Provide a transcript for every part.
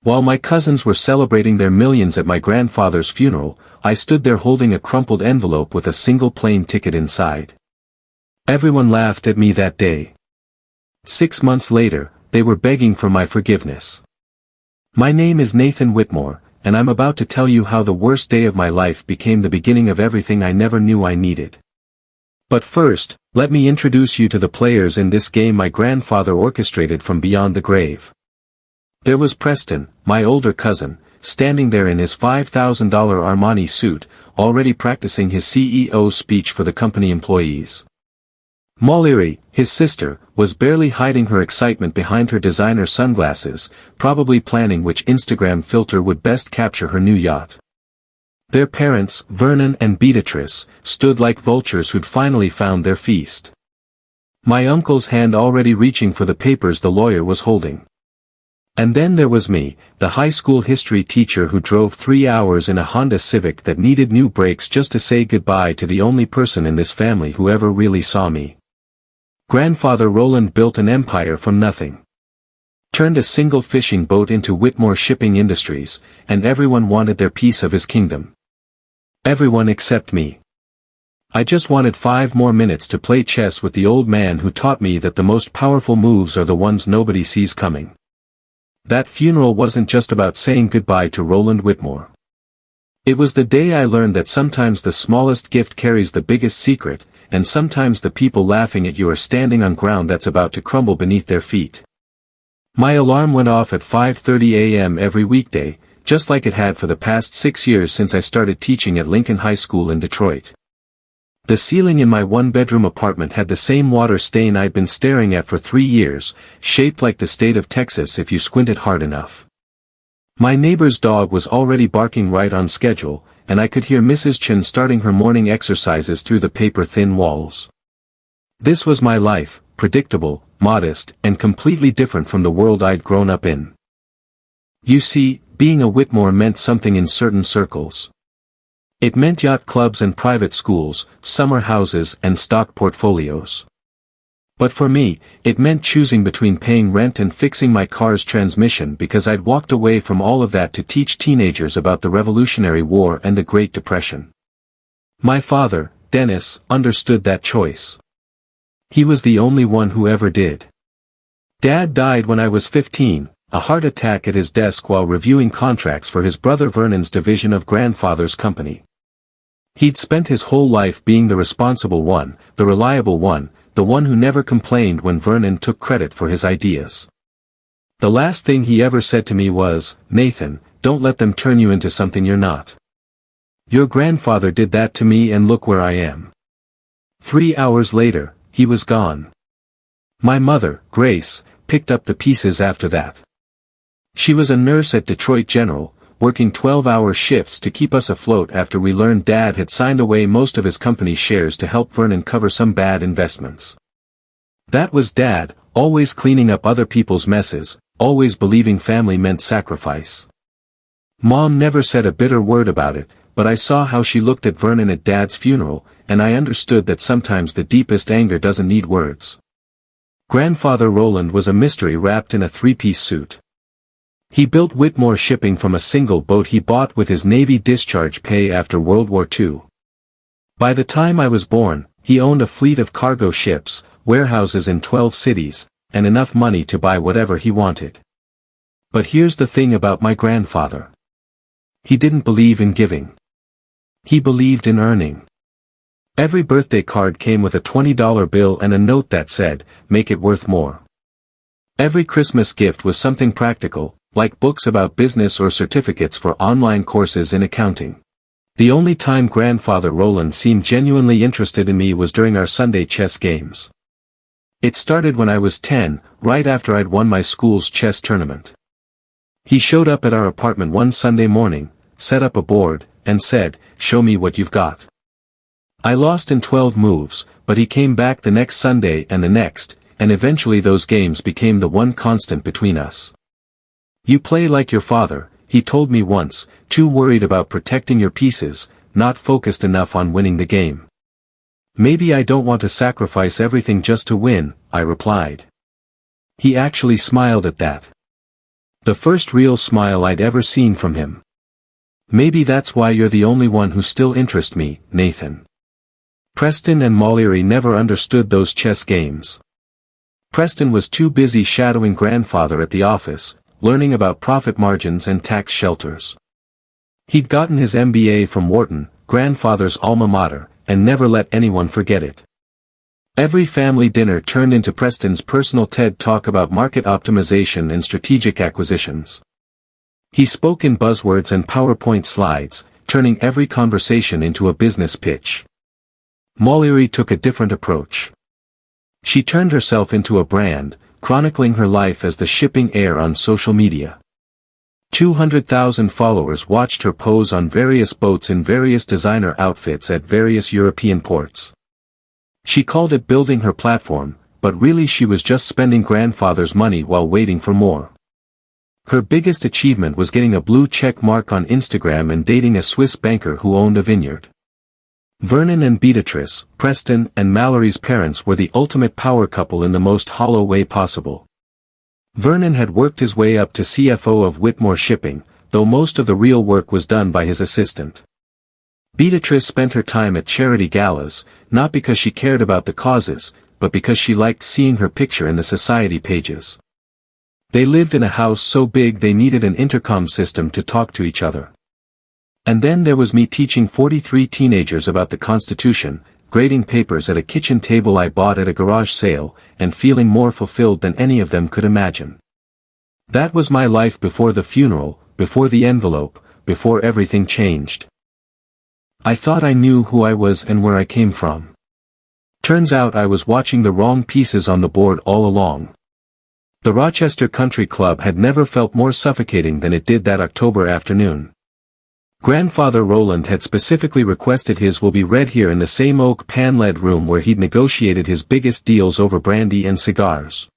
While my cousins were celebrating their millions at my grandfather's funeral, I stood there holding a crumpled envelope with a single plane ticket inside. Everyone laughed at me that day. 6 months later, they were begging for my forgiveness. My name is Nathan Whitmore, and I'm about to tell you how the worst day of my life became the beginning of everything I never knew I needed. But first, let me introduce you to the players in this game my grandfather orchestrated from beyond the grave. There was Preston, my older cousin, standing there in his $5,000 Armani suit, already practicing his CEO speech for the company employees. Molly, his sister, was barely hiding her excitement behind her designer sunglasses, probably planning which Instagram filter would best capture her new yacht. Their parents, Vernon and Beatrice, stood like vultures who'd finally found their feast. My uncle's hand already reaching for the papers the lawyer was holding. And then there was me, the high school history teacher who drove 3 hours in a Honda Civic that needed new brakes just to say goodbye to the only person in this family who ever really saw me. Grandfather Roland built an empire from nothing. Turned a single fishing boat into Whitmore Shipping Industries, and everyone wanted their piece of his kingdom. Everyone except me. I just wanted 5 more minutes to play chess with the old man who taught me that the most powerful moves are the ones nobody sees coming. That funeral wasn't just about saying goodbye to Roland Whitmore. It was the day I learned that sometimes the smallest gift carries the biggest secret, and sometimes the people laughing at you are standing on ground that's about to crumble beneath their feet. My alarm went off at 5:30 a.m. every weekday, just like it had for the past 6 years since I started teaching at Lincoln High School in Detroit. The ceiling in my one-bedroom apartment had the same water stain I'd been staring at for 3 years, shaped like the state of Texas if you squinted hard enough. My neighbor's dog was already barking right on schedule, and I could hear Mrs. Chen starting her morning exercises through the paper-thin walls. This was my life, predictable, modest, and completely different from the world I'd grown up in. You see, being a Whitmore meant something in certain circles. It meant yacht clubs and private schools, summer houses and stock portfolios. But for me, it meant choosing between paying rent and fixing my car's transmission because I'd walked away from all of that to teach teenagers about the Revolutionary War and the Great Depression. My father, Dennis, understood that choice. He was the only one who ever did. Dad died when I was 15. A heart attack at his desk while reviewing contracts for his brother Vernon's division of grandfather's company. He'd spent his whole life being the responsible one, the reliable one, the one who never complained when Vernon took credit for his ideas. The last thing he ever said to me was, "Nathan, don't let them turn you into something you're not. Your grandfather did that to me and look where I am." 3 hours later, he was gone. My mother, Grace, picked up the pieces after that. She was a nurse at Detroit General, working 12-hour shifts to keep us afloat after we learned Dad had signed away most of his company's shares to help Vernon cover some bad investments. That was Dad, always cleaning up other people's messes, always believing family meant sacrifice. Mom never said a bitter word about it, but I saw how she looked at Vernon at Dad's funeral, and I understood that sometimes the deepest anger doesn't need words. Grandfather Roland was a mystery wrapped in a 3-piece suit. He built Whitmore Shipping from a single boat he bought with his Navy discharge pay after World War II. By the time I was born, he owned a fleet of cargo ships, warehouses in 12 cities, and enough money to buy whatever he wanted. But here's the thing about my grandfather. He didn't believe in giving. He believed in earning. Every birthday card came with a $20 bill and a note that said, "Make it worth more." Every Christmas gift was something practical, like books about business or certificates for online courses in accounting. The only time Grandfather Roland seemed genuinely interested in me was during our Sunday chess games. It started when I was 10, right after I'd won my school's chess tournament. He showed up at our apartment one Sunday morning, set up a board, and said, "Show me what you've got." I lost in 12 moves, but he came back the next Sunday and the next, and eventually those games became the one constant between us. "You play like your father," he told me once, "too worried about protecting your pieces, not focused enough on winning the game." "Maybe I don't want to sacrifice everything just to win," I replied. He actually smiled at that. The first real smile I'd ever seen from him. Maybe that's why you're the only one who still interests me, Nathan. Preston and Mallory never understood those chess games. Preston was too busy shadowing grandfather at the office, learning about profit margins and tax shelters. He'd gotten his MBA from Wharton, grandfather's alma mater, and never let anyone forget it. Every family dinner turned into Preston's personal TED talk about market optimization and strategic acquisitions. He spoke in buzzwords and PowerPoint slides, turning every conversation into a business pitch. Mallory took a different approach. She turned herself into a brand, chronicling her life as the shipping heir on social media. 200,000 followers watched her pose on various boats in various designer outfits at various European ports. She called it building her platform, but really she was just spending grandfather's money while waiting for more. Her biggest achievement was getting a blue check mark on Instagram and dating a Swiss banker who owned a vineyard. Vernon and Beatrice, Preston and Mallory's parents were the ultimate power couple in the most hollow way possible. Vernon had worked his way up to CFO of Whitmore Shipping, though most of the real work was done by his assistant. Beatrice spent her time at charity galas, not because she cared about the causes, but because she liked seeing her picture in the society pages. They lived in a house so big they needed an intercom system to talk to each other. And then there was me teaching 43 teenagers about the Constitution, grading papers at a kitchen table I bought at a garage sale, and feeling more fulfilled than any of them could imagine. That was my life before the funeral, before the envelope, before everything changed. I thought I knew who I was and where I came from. Turns out I was watching the wrong pieces on the board all along. The Rochester Country Club had never felt more suffocating than it did that October afternoon. Grandfather Roland had specifically requested his will be read here in the same oak paneled room where he'd negotiated his biggest deals over brandy and cigars.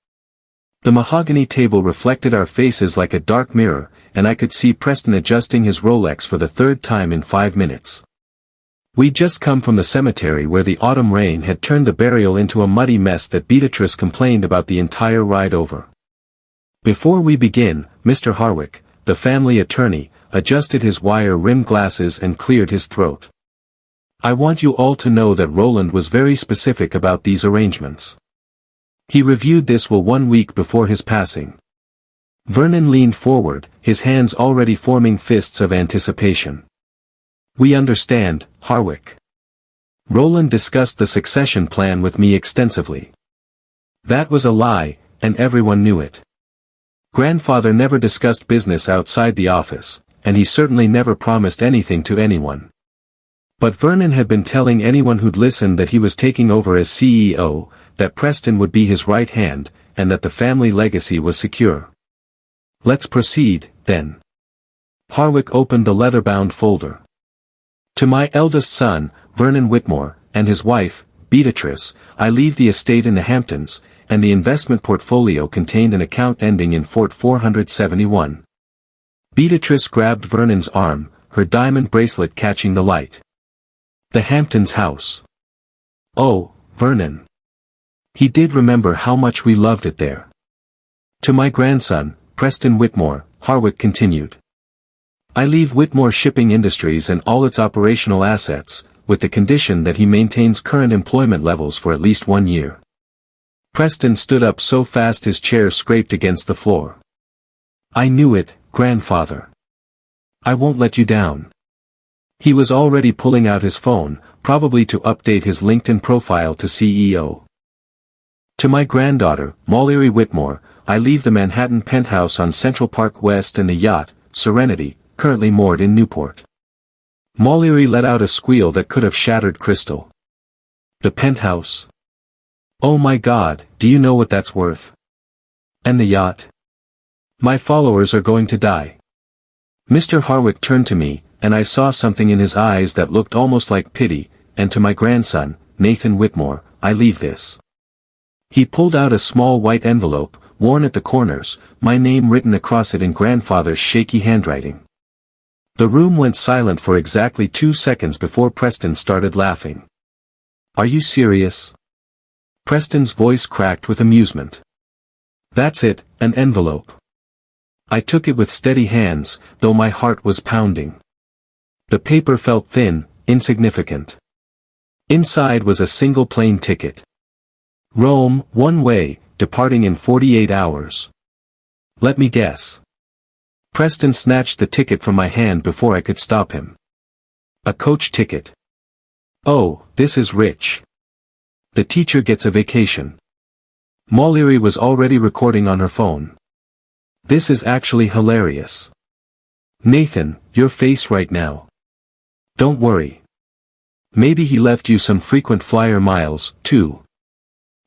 The mahogany table reflected our faces like a dark mirror, and I could see Preston adjusting his Rolex for the third time in 5 minutes. We'd just come from the cemetery where the autumn rain had turned the burial into a muddy mess that Beatrice complained about the entire ride over. Before we begin, Mr. Harwick, the family attorney, adjusted his wire-rimmed glasses and cleared his throat. I want you all to know that Roland was very specific about these arrangements. He reviewed this will 1 week before his passing. Vernon leaned forward, his hands already forming fists of anticipation. We understand, Harwick. Roland discussed the succession plan with me extensively. That was a lie, and everyone knew it. Grandfather never discussed business outside the office, and he certainly never promised anything to anyone. But Vernon had been telling anyone who'd listened that he was taking over as CEO, that Preston would be his right hand, and that the family legacy was secure. Let's proceed, then. Harwick opened the leather-bound folder. To my eldest son, Vernon Whitmore, and his wife, Beatrice, I leave the estate in the Hamptons, and the investment portfolio contained an account ending in Fort 471. Beatrice grabbed Vernon's arm, her diamond bracelet catching the light. The Hamptons house. Oh, Vernon. He did remember how much we loved it there. To my grandson, Preston Whitmore, Harwick continued. I leave Whitmore Shipping Industries and all its operational assets, with the condition that he maintains current employment levels for at least 1 year. Preston stood up so fast his chair scraped against the floor. I knew it, Grandfather. I won't let you down. He was already pulling out his phone, probably to update his LinkedIn profile to CEO. To my granddaughter, Mallory Whitmore, I leave the Manhattan penthouse on Central Park West and the yacht, Serenity, currently moored in Newport. Mallory let out a squeal that could have shattered crystal. The penthouse? Oh my God, do you know what that's worth? And the yacht? My followers are going to die. Mr. Harwick turned to me, and I saw something in his eyes that looked almost like pity, and to my grandson, Nathan Whitmore, I leave this. He pulled out a small white envelope, worn at the corners, my name written across it in grandfather's shaky handwriting. The room went silent for exactly 2 seconds before Preston started laughing. Are you serious? Preston's voice cracked with amusement. That's it, an envelope. I took it with steady hands, though my heart was pounding. The paper felt thin, insignificant. Inside was a single plane ticket. Rome, one way, departing in 48 hours. Let me guess. Preston snatched the ticket from my hand before I could stop him. A coach ticket. Oh, this is rich. The teacher gets a vacation. Molly was already recording on her phone. This is actually hilarious. Nathan, your face right now. Don't worry. Maybe he left you some frequent flyer miles, too.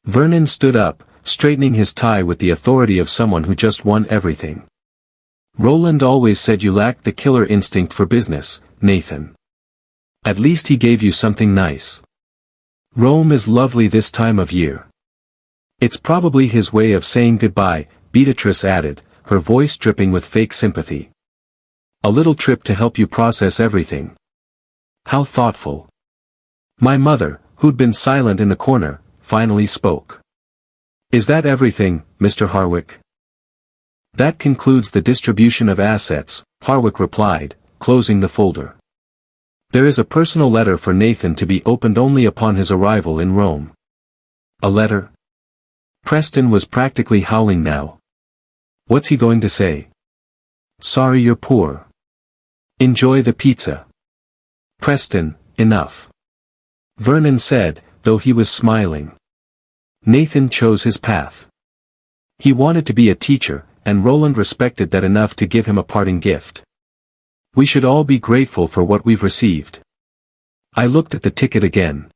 Vernon stood up, straightening his tie with the authority of someone who just won everything. Roland always said you lacked the killer instinct for business, Nathan. At least he gave you something nice. Rome is lovely this time of year. It's probably his way of saying goodbye, Beatrice added, her voice dripping with fake sympathy. A little trip to help you process everything. How thoughtful. My mother, who'd been silent in the corner, finally spoke. Is that everything, Mr. Harwick? That concludes the distribution of assets, Harwick replied, closing the folder. There is a personal letter for Nathan to be opened only upon his arrival in Rome. A letter? Preston was practically howling now. What's he going to say? Sorry you're poor. Enjoy the pizza. Preston, enough. Vernon said, though he was smiling. Nathan chose his path. He wanted to be a teacher, and Roland respected that enough to give him a parting gift. We should all be grateful for what we've received. I looked at the ticket again.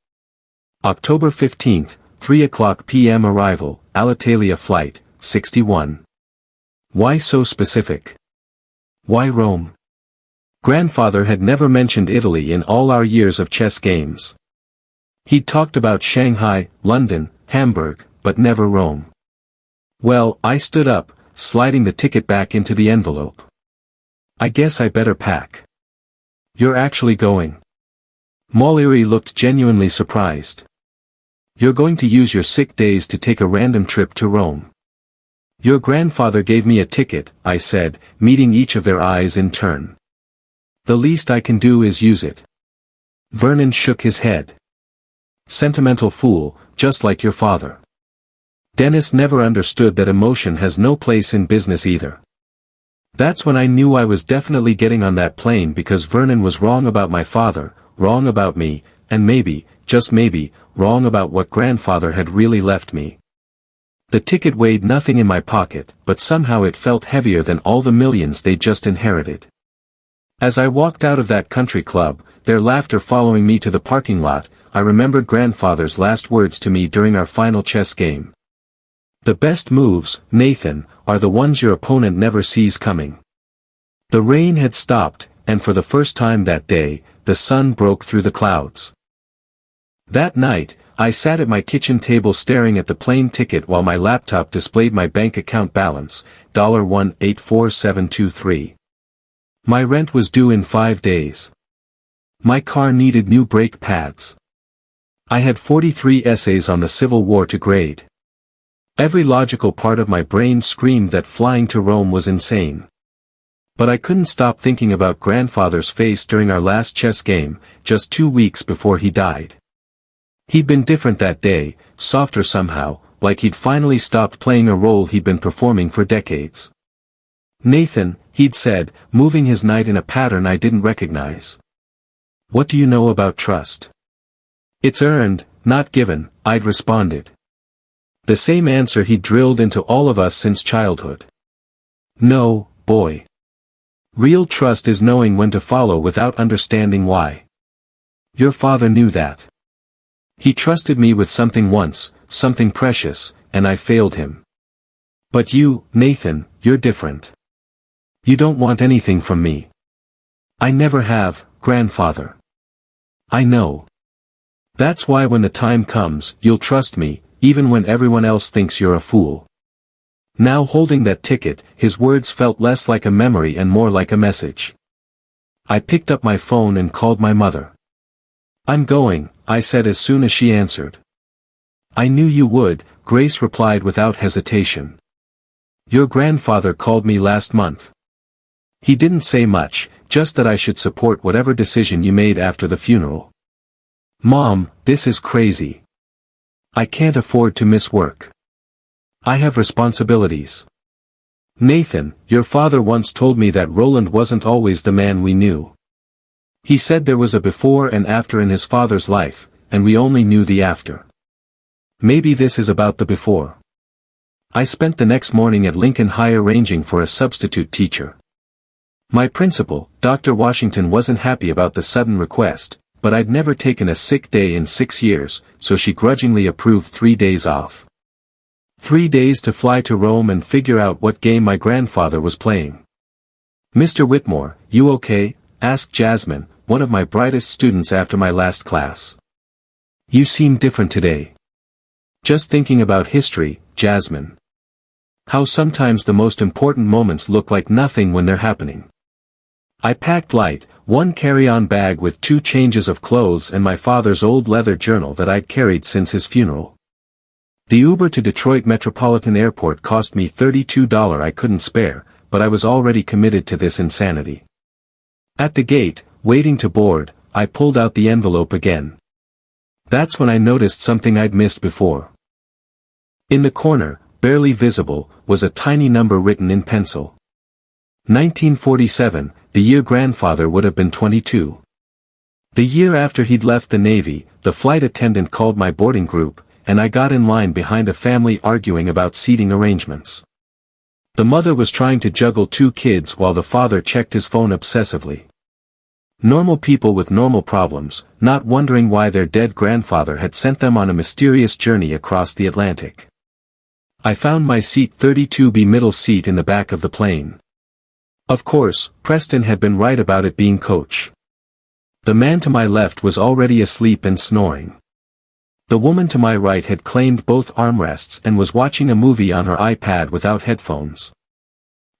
October 15th, 3:00 p.m. arrival, Alitalia flight, 61. Why so specific? Why Rome? Grandfather had never mentioned Italy in all our years of chess games. He'd talked about Shanghai, London, Hamburg, but never Rome. Well, I stood up, sliding the ticket back into the envelope. I guess I better pack. You're actually going? Molly looked genuinely surprised. You're going to use your sick days to take a random trip to Rome. Your grandfather gave me a ticket, I said, meeting each of their eyes in turn. The least I can do is use it. Vernon shook his head. Sentimental fool, just like your father. Dennis never understood that emotion has no place in business either. That's when I knew I was definitely getting on that plane because Vernon was wrong about my father, wrong about me, and maybe, just maybe, wrong about what grandfather had really left me. The ticket weighed nothing in my pocket, but somehow it felt heavier than all the millions they'd just inherited. As I walked out of that country club, their laughter following me to the parking lot, I remembered grandfather's last words to me during our final chess game. The best moves, Nathan, are the ones your opponent never sees coming. The rain had stopped, and for the first time that day, the sun broke through the clouds. That night, I sat at my kitchen table staring at the plane ticket while my laptop displayed my bank account balance, $1,84723. My rent was due in 5 days. My car needed new brake pads. I had 43 essays on the Civil War to grade. Every logical part of my brain screamed that flying to Rome was insane. But I couldn't stop thinking about grandfather's face during our last chess game, just 2 weeks before he died. He'd been different that day, softer somehow, like he'd finally stopped playing a role he'd been performing for decades. Nathan, he'd said, moving his knight in a pattern I didn't recognize. What do you know about trust? It's earned, not given, I'd responded. The same answer he'd drilled into all of us since childhood. No, boy. Real trust is knowing when to follow without understanding why. Your father knew that. He trusted me with something once, something precious, and I failed him. But you, Nathan, you're different. You don't want anything from me. I never have, grandfather. I know. That's why when the time comes, you'll trust me, even when everyone else thinks you're a fool. Now holding that ticket, his words felt less like a memory and more like a message. I picked up my phone and called my mother. I'm going, I said as soon as she answered. I knew you would, Grace replied without hesitation. Your grandfather called me last month. He didn't say much, just that I should support whatever decision you made after the funeral. Mom, this is crazy. I can't afford to miss work. I have responsibilities. Nathan, your father once told me that Roland wasn't always the man we knew. He said there was a before and after in his father's life, and we only knew the after. Maybe this is about the before. I spent the next morning at Lincoln High arranging for a substitute teacher. My principal, Dr. Washington, wasn't happy about the sudden request, but I'd never taken a sick day in 6 years, so she grudgingly approved 3 days off. 3 days to fly to Rome and figure out what game my grandfather was playing. Mr. Whitmore, you okay? Asked Jasmine, one of my brightest students after my last class. You seem different today. Just thinking about history, Jasmine. How sometimes the most important moments look like nothing when they're happening. I packed light, one carry-on bag with 2 changes of clothes and my father's old leather journal that I'd carried since his funeral. The Uber to Detroit Metropolitan Airport cost me $32 I couldn't spare, but I was already committed to this insanity. At the gate, waiting to board, I pulled out the envelope again. That's when I noticed something I'd missed before. In the corner, barely visible, was a tiny number written in pencil. 1947, the year grandfather would have been 22. The year after he'd left the Navy, the flight attendant called my boarding group, and I got in line behind a family arguing about seating arrangements. The mother was trying to juggle 2 kids while the father checked his phone obsessively. Normal people with normal problems, not wondering why their dead grandfather had sent them on a mysterious journey across the Atlantic. I found my seat 32B, middle seat in the back of the plane. Of course, Preston had been right about it being coach. The man to my left was already asleep and snoring. The woman to my right had claimed both armrests and was watching a movie on her iPad without headphones.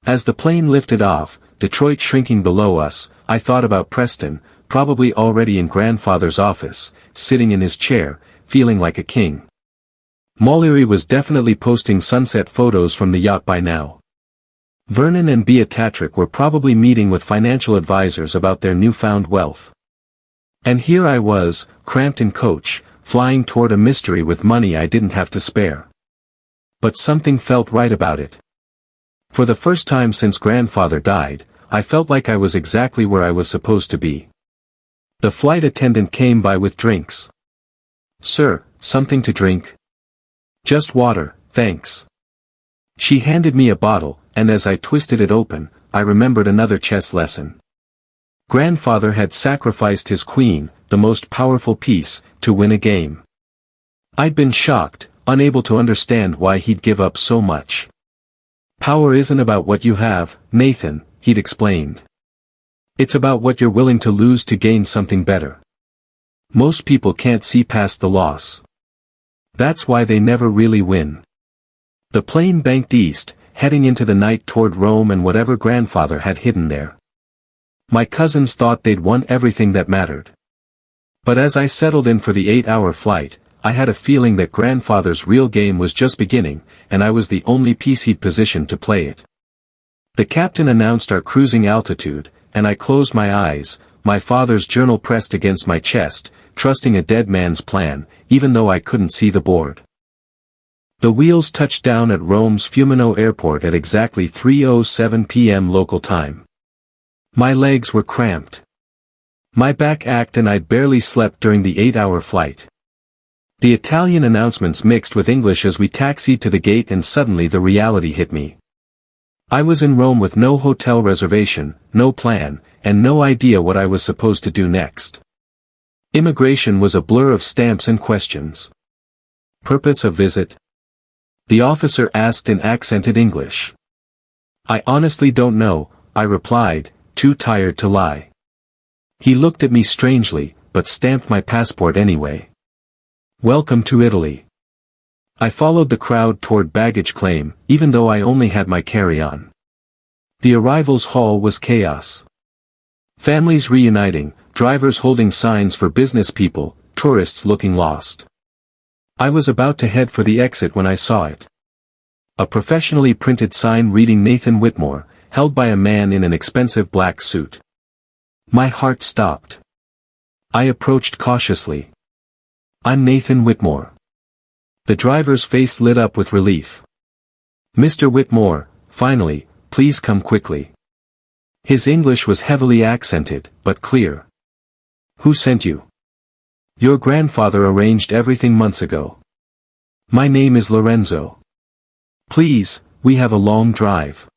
As the plane lifted off, Detroit shrinking below us, I thought about Preston, probably already in grandfather's office, sitting in his chair, feeling like a king. Mullery was definitely posting sunset photos from the yacht by now. Vernon and Beatrice were probably meeting with financial advisors about their newfound wealth. And here I was, cramped in coach, flying toward a mystery with money I didn't have to spare. But something felt right about it. For the first time since grandfather died, I felt like I was exactly where I was supposed to be. The flight attendant came by with drinks. Sir, something to drink? Just water, thanks. She handed me a bottle, and as I twisted it open, I remembered another chess lesson. Grandfather had sacrificed his queen, the most powerful piece, to win a game. I'd been shocked, unable to understand why he'd give up so much. Power isn't about what you have, Nathan, he'd explained. It's about what you're willing to lose to gain something better. Most people can't see past the loss. That's why they never really win. The plane banked east, heading into the night toward Rome and whatever grandfather had hidden there. My cousins thought they'd won everything that mattered. But as I settled in for the 8-hour flight, I had a feeling that grandfather's real game was just beginning, and I was the only piece he'd positioned to play it. The captain announced our cruising altitude, and I closed my eyes, my father's journal pressed against my chest, trusting a dead man's plan, even though I couldn't see the board. The wheels touched down at Rome's Fiumino Airport at exactly 3:07 p.m. local time. My legs were cramped. My back ached and I'd barely slept during the 8-hour flight. The Italian announcements mixed with English as we taxied to the gate, and suddenly the reality hit me. I was in Rome with no hotel reservation, no plan, and no idea what I was supposed to do next. Immigration was a blur of stamps and questions. Purpose of visit? The officer asked in accented English. I honestly don't know, I replied, too tired to lie. He looked at me strangely, but stamped my passport anyway. Welcome to Italy. I followed the crowd toward baggage claim, even though I only had my carry-on. The arrivals hall was chaos. Families reuniting, drivers holding signs for business people, tourists looking lost. I was about to head for the exit when I saw it. A professionally printed sign reading Nathan Whitmore, held by a man in an expensive black suit. My heart stopped. I approached cautiously. "I'm Nathan Whitmore." The driver's face lit up with relief. "Mr. Whitmore, finally, please come quickly." His English was heavily accented, but clear. "Who sent you?" "Your grandfather arranged everything months ago. My name is Lorenzo. Please, we have a long drive."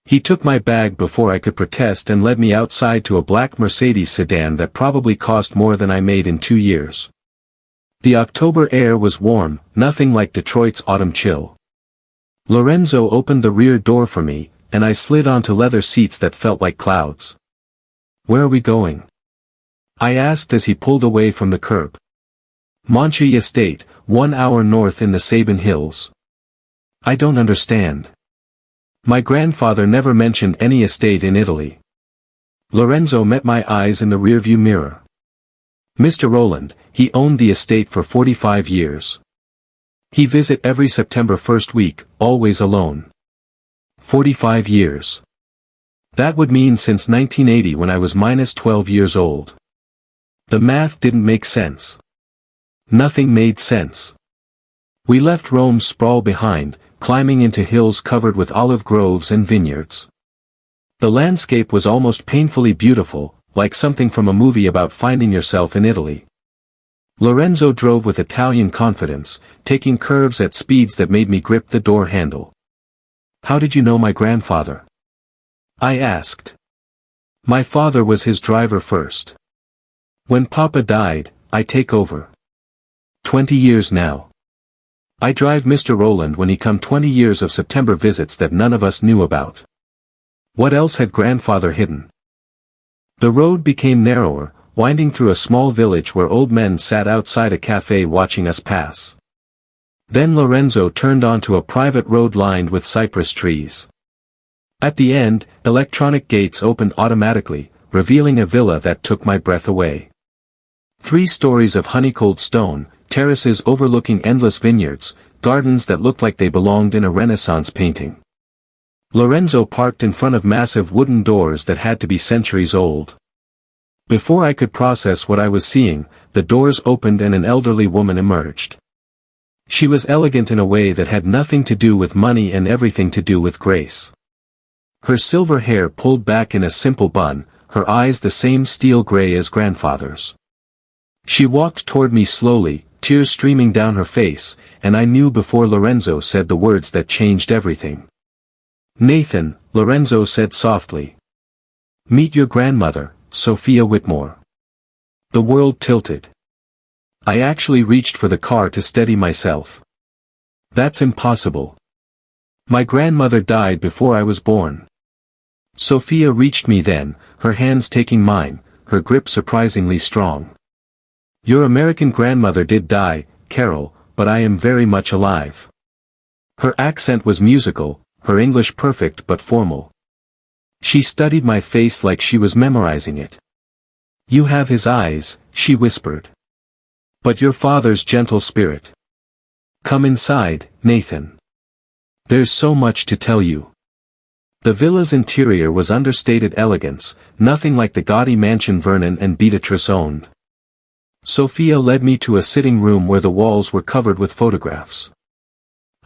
He took my bag before I could protest and led me outside to a black Mercedes sedan that probably cost more than I made in 2 years. The October air was warm, nothing like Detroit's autumn chill. Lorenzo opened the rear door for me, and I slid onto leather seats that felt like clouds. "Where are we going?" I asked as he pulled away from the curb. "Monchi Estate, 1 hour north in the Sabin Hills." "I don't understand." My grandfather never mentioned any estate in Italy. Lorenzo met my eyes in the rearview mirror. "Mr. Roland, he owned the estate for 45 years. He visit every September first week, always alone. 45 years. That would mean since 1980 when I was minus 12 years old. The math didn't make sense. Nothing made sense. We left Rome's sprawl behind, climbing into hills covered with olive groves and vineyards. The landscape was almost painfully beautiful, like something from a movie about finding yourself in Italy. Lorenzo drove with Italian confidence, taking curves at speeds that made me grip the door handle. "How did you know my grandfather?" I asked. "My father was his driver first. When Papa died, I take over. 20 years now. I drive Mr. Roland when he come 20 years of September visits that none of us knew about." What else had grandfather hidden? The road became narrower, winding through a small village where old men sat outside a cafe watching us pass. Then Lorenzo turned onto a private road lined with cypress trees. At the end, electronic gates opened automatically, revealing a villa that took my breath away. 3 stories of honeycombed stone, terraces overlooking endless vineyards, gardens that looked like they belonged in a Renaissance painting. Lorenzo parked in front of massive wooden doors that had to be centuries old. Before I could process what I was seeing, the doors opened and an elderly woman emerged. She was elegant in a way that had nothing to do with money and everything to do with grace. Her silver hair pulled back in a simple bun, her eyes the same steel gray as grandfather's. She walked toward me slowly, tears streaming down her face, and I knew before Lorenzo said the words that changed everything. "Nathan," Lorenzo said softly. "Meet your grandmother, Sophia Whitmore." The world tilted. I actually reached for the car to steady myself. That's impossible. My grandmother died before I was born. Sophia reached me then, her hands taking mine, her grip surprisingly strong. "Your American grandmother did die, Carol, but I am very much alive." Her accent was musical, her English perfect but formal. She studied my face like she was memorizing it. "You have his eyes," she whispered. "But your father's gentle spirit. Come inside, Nathan. There's so much to tell you." The villa's interior was understated elegance, nothing like the gaudy mansion Vernon and Beatrice owned. Sophia led me to a sitting room where the walls were covered with photographs.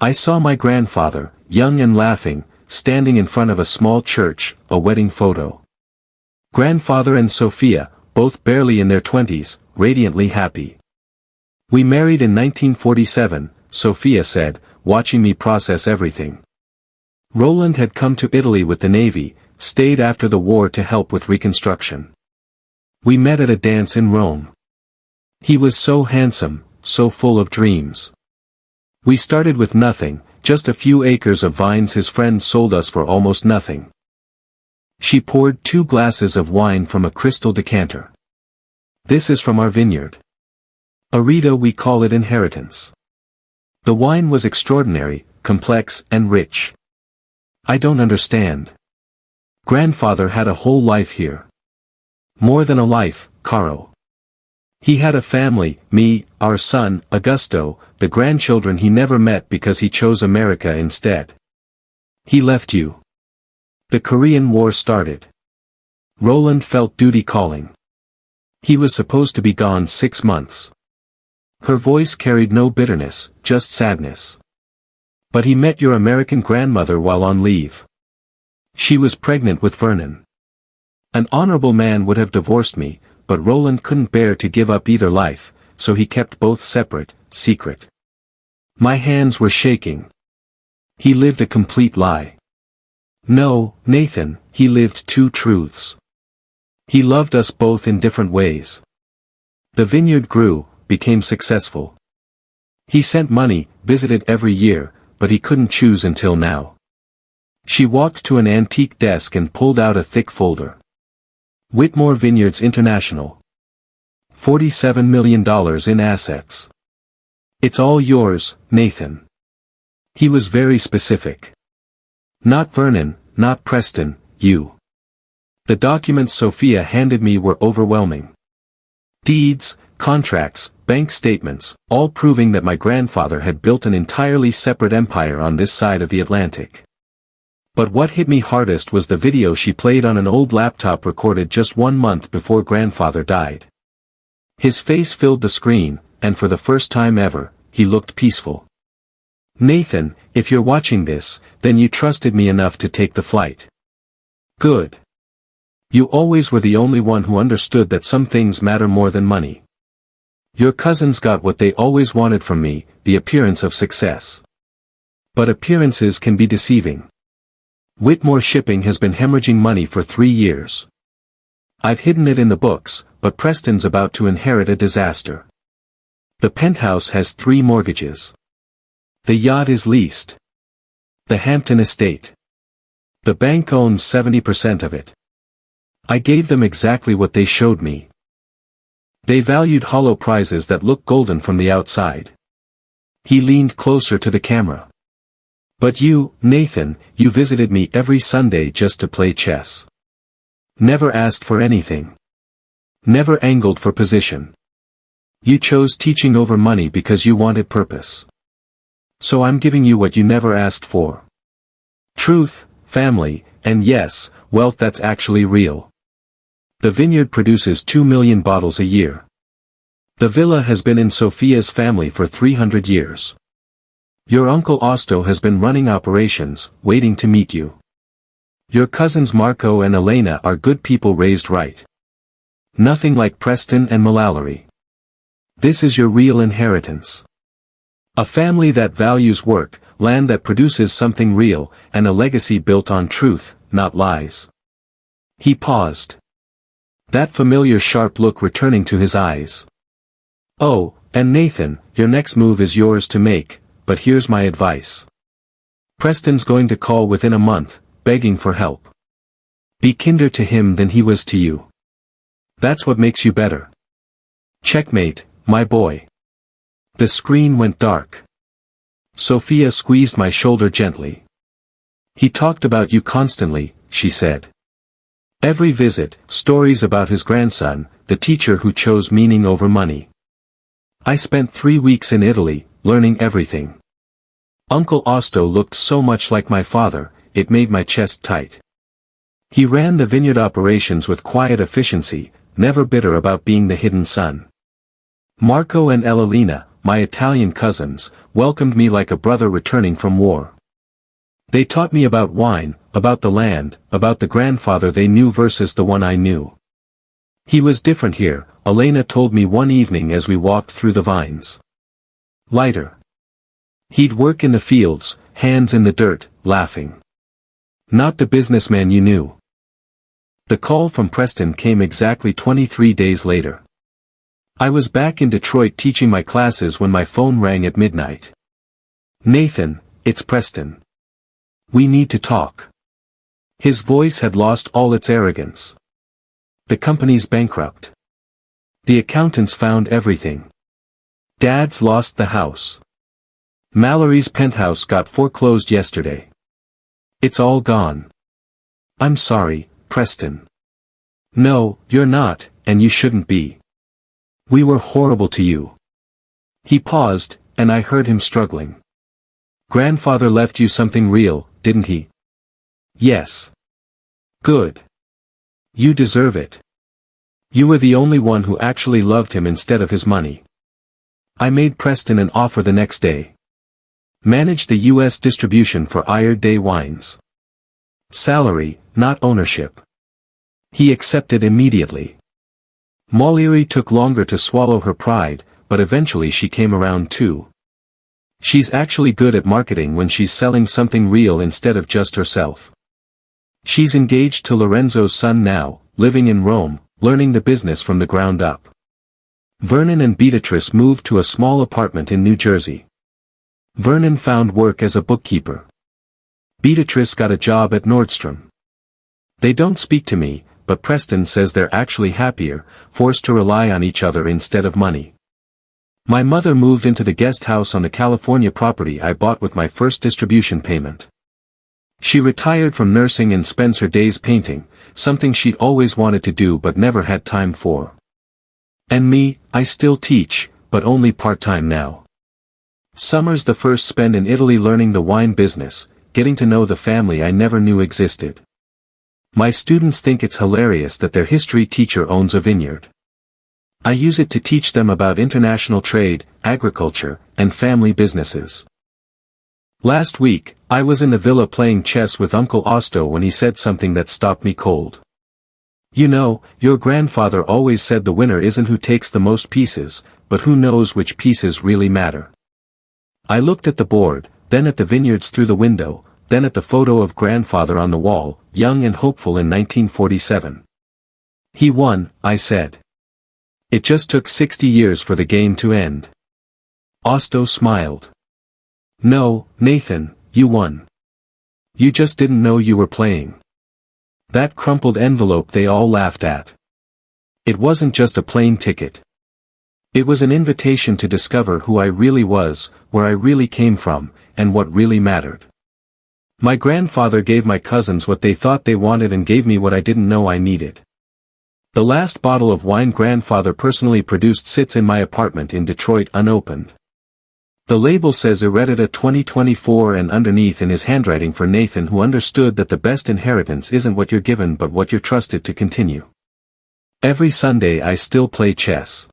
I saw my grandfather, young and laughing, standing in front of a small church, a wedding photo. Grandfather and Sophia, both barely in their 20s, radiantly happy. "We married in 1947, Sophia said, watching me process everything. Roland had come to Italy with the Navy, stayed after the war to help with reconstruction. We met at a dance in Rome. He was so handsome, so full of dreams. We started with nothing, just a few acres of vines his friends sold us for almost nothing." She poured 2 glasses of wine from a crystal decanter. "This is from our vineyard. Arita, we call it inheritance." The wine was extraordinary, complex and rich. "I don't understand. Grandfather had a whole life here." "More than a life, Caro. He had a family, me, our son, Augusto, the grandchildren he never met because he chose America instead. He left you. The Korean War started. Roland felt duty calling. He was supposed to be gone 6 months. Her voice carried no bitterness, just sadness. But he met your American grandmother while on leave. She was pregnant with Vernon. An honorable man would have divorced me, but Roland couldn't bear to give up either life, so he kept both separate, secret. My hands were shaking. He lived a complete lie. No, Nathan, he lived 2 truths. He loved us both in different ways. The vineyard grew, became successful. He sent money, visited every year, but he couldn't choose until now. She walked to an antique desk and pulled out a thick folder. Whitmore Vineyards International. $47 million in assets. It's all yours, Nathan. He was very specific. Not Vernon, not Preston, you. The documents Sophia handed me were overwhelming. Deeds, contracts, bank statements, all proving that my grandfather had built an entirely separate empire on this side of the Atlantic. But what hit me hardest was the video she played on an old laptop recorded just 1 month before grandfather died. His face filled the screen, and for the first time ever, he looked peaceful. Nathan, if you're watching this, then you trusted me enough to take the flight. Good. You always were the only one who understood that some things matter more than money. Your cousins got what they always wanted from me, the appearance of success. But appearances can be deceiving. Whitmore Shipping has been hemorrhaging money for 3 years. I've hidden it in the books, but Preston's about to inherit a disaster. The penthouse has 3 mortgages. The yacht is leased. The Hampton estate. The bank owns 70% of it. I gave them exactly what they showed me. They valued hollow prizes that look golden from the outside. He leaned closer to the camera. But you, Nathan, you visited me every Sunday just to play chess. Never asked for anything. Never angled for position. You chose teaching over money because you wanted purpose. So I'm giving you what you never asked for. Truth, family, and yes, wealth that's actually real. The vineyard produces 2 million bottles a year. The villa has been in Sophia's family for 300 years. Your uncle Austo has been running operations, waiting to meet you. Your cousins Marco and Elena are good people raised right. Nothing like Preston and Mallory. This is your real inheritance. A family that values work, land that produces something real, and a legacy built on truth, not lies. He paused. That familiar sharp look returning to his eyes. Oh, and Nathan, your next move is yours to make, but here's my advice. Preston's going to call within a month, begging for help. Be kinder to him than he was to you. That's what makes you better. Checkmate, my boy. The screen went dark. Sophia squeezed my shoulder gently. He talked about you constantly, she said. Every visit, stories about his grandson, the teacher who chose meaning over money. I spent 3 weeks in Italy, learning everything. Uncle Austo looked so much like my father, it made my chest tight. He ran the vineyard operations with quiet efficiency, never bitter about being the hidden son. Marco and Elena, my Italian cousins, welcomed me like a brother returning from war. They taught me about wine, about the land, about the grandfather they knew versus the one I knew. He was different here, Elena told me one evening as we walked through the vines. Lighter. He'd work in the fields, hands in the dirt, laughing. Not the businessman you knew. The call from Preston came exactly 23 days later. I was back in Detroit teaching my classes when my phone rang at midnight. Nathan, it's Preston. We need to talk. His voice had lost all its arrogance. The company's bankrupt. The accountants found everything. Dad's lost the house. Mallory's penthouse got foreclosed yesterday. It's all gone. I'm sorry, Preston. No, you're not, and you shouldn't be. We were horrible to you. He paused, and I heard him struggling. Grandfather left you something real, didn't he? Yes. Good. You deserve it. You were the only one who actually loved him instead of his money. I made Preston an offer the next day. Manage the U.S. distribution for Ired Day wines. Salary, not ownership. He accepted immediately. Molly took longer to swallow her pride, but eventually she came around too. She's actually good at marketing when she's selling something real instead of just herself. She's engaged to Lorenzo's son now, living in Rome, learning the business from the ground up. Vernon and Beatrice moved to a small apartment in New Jersey. Vernon found work as a bookkeeper. Beatrice got a job at Nordstrom. They don't speak to me, but Preston says they're actually happier, forced to rely on each other instead of money. My mother moved into the guest house on the California property I bought with my first distribution payment. She retired from nursing and spends her days painting, something she'd always wanted to do but never had time for. And me, I still teach, but only part-time now. Summers the first spend in Italy learning the wine business, getting to know the family I never knew existed. My students think it's hilarious that their history teacher owns a vineyard. I use it to teach them about international trade, agriculture, and family businesses. Last week, I was in the villa playing chess with Uncle Osto when he said something that stopped me cold. You know, your grandfather always said the winner isn't who takes the most pieces, but who knows which pieces really matter. I looked at the board, then at the vineyards through the window, then at the photo of grandfather on the wall, young and hopeful in 1947. He won, I said. It just took 60 years for the game to end. Osto smiled. No, Nathan, you won. You just didn't know you were playing. That crumpled envelope they all laughed at. It wasn't just a plane ticket. It was an invitation to discover who I really was, where I really came from, and what really mattered. My grandfather gave my cousins what they thought they wanted and gave me what I didn't know I needed. The last bottle of wine grandfather personally produced sits in my apartment in Detroit unopened. The label says Eredita 2024 and underneath in his handwriting for Nathan, who understood that the best inheritance isn't what you're given but what you're trusted to continue. Every Sunday I still play chess.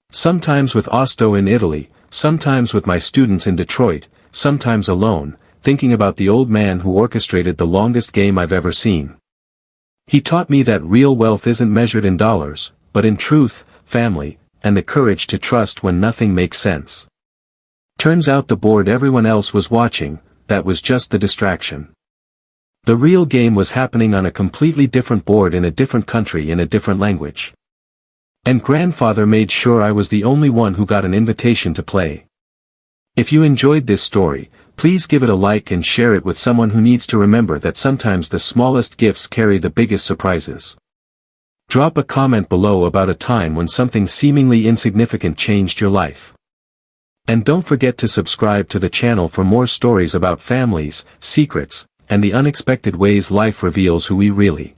Sometimes with Osto in Italy, sometimes with my students in Detroit, sometimes alone, thinking about the old man who orchestrated the longest game I've ever seen. He taught me that real wealth isn't measured in dollars, but in truth, family, and the courage to trust when nothing makes sense. Turns out the board everyone else was watching, that was just the distraction. The real game was happening on a completely different board in a different country in a different language. And grandfather made sure I was the only one who got an invitation to play. If you enjoyed this story, please give it a like and share it with someone who needs to remember that sometimes the smallest gifts carry the biggest surprises. Drop a comment below about a time when something seemingly insignificant changed your life. And don't forget to subscribe to the channel for more stories about families, secrets, and the unexpected ways life reveals who we really